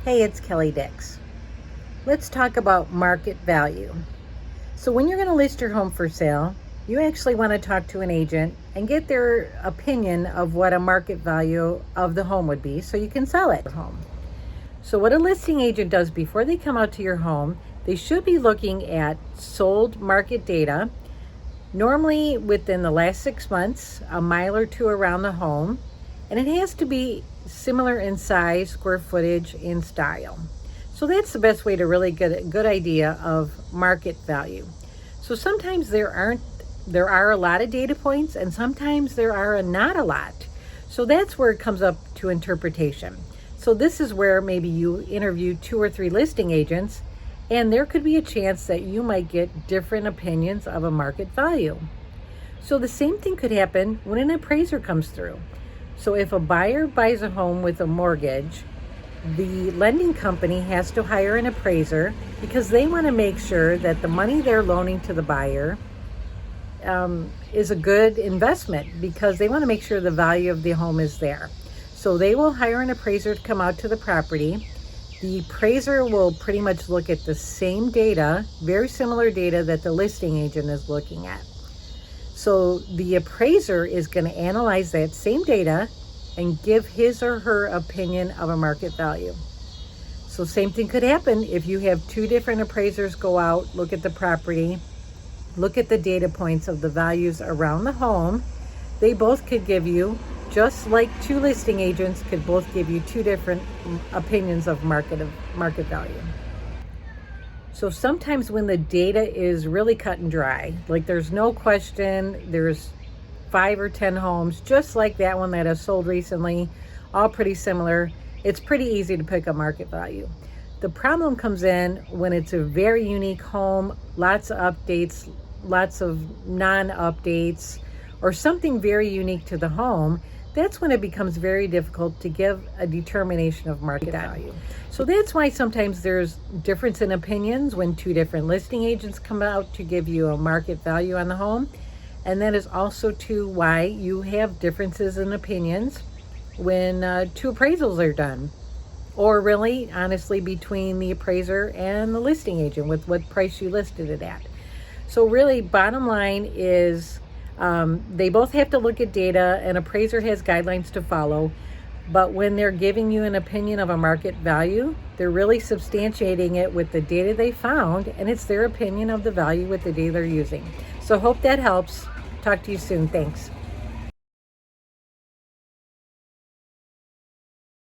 Hey, it's Kelly Dix. Let's talk about market value. So when you're going to list your home for sale, you actually want to talk to an agent and get their opinion of what a market value of the home would be so you can sell it. So what a listing agent does before they come out to your home, they should be looking at sold market data, normally within the last 6 months, a mile or two around the home, and it has to be similar in size, square footage, and style. So that's the best way to really get a good idea of market value. So sometimes there are a lot of data points, and sometimes there are not a lot. So that's where it comes up to interpretation. So this is where maybe you interview 2 or 3 listing agents, and there could be a chance that you might get different opinions of a market value. So the same thing could happen when an appraiser comes through. So if a buyer buys a home with a mortgage, the lending company has to hire an appraiser because they want to make sure that the money they're loaning to the buyer is a good investment, because they want to make sure the value of the home is there. So they will hire an appraiser to come out to the property. The appraiser will pretty much look at the same data, very similar data that the listing agent is looking at. So the appraiser is going to analyze that same data and give his or her opinion of a market value. So same thing could happen if you have 2 different appraisers go out, look at the property, look at the data points of the values around the home. They both could give you, just like 2 listing agents could both give you 2 different opinions of market value. So sometimes when the data is really cut and dry, like there's no question, there's 5 or 10 homes, just like that one that has sold recently, all pretty similar, it's pretty easy to pick a market value. The problem comes in when it's a very unique home, lots of updates, lots of non-updates, or something very unique to the home. That's when it becomes very difficult to give a determination of market value. So that's why sometimes there's difference in opinions when 2 different listing agents come out to give you a market value on the home. And that is also too why you have differences in opinions when 2 appraisals are done, or really honestly between the appraiser and the listing agent with what price you listed it at. So really bottom line is they both have to look at data. An appraiser has guidelines to follow, but when they're giving you an opinion of a market value, they're really substantiating it with the data they found, and it's their opinion of the value with the data they're using. So hope that helps. Talk to you soon. Thanks.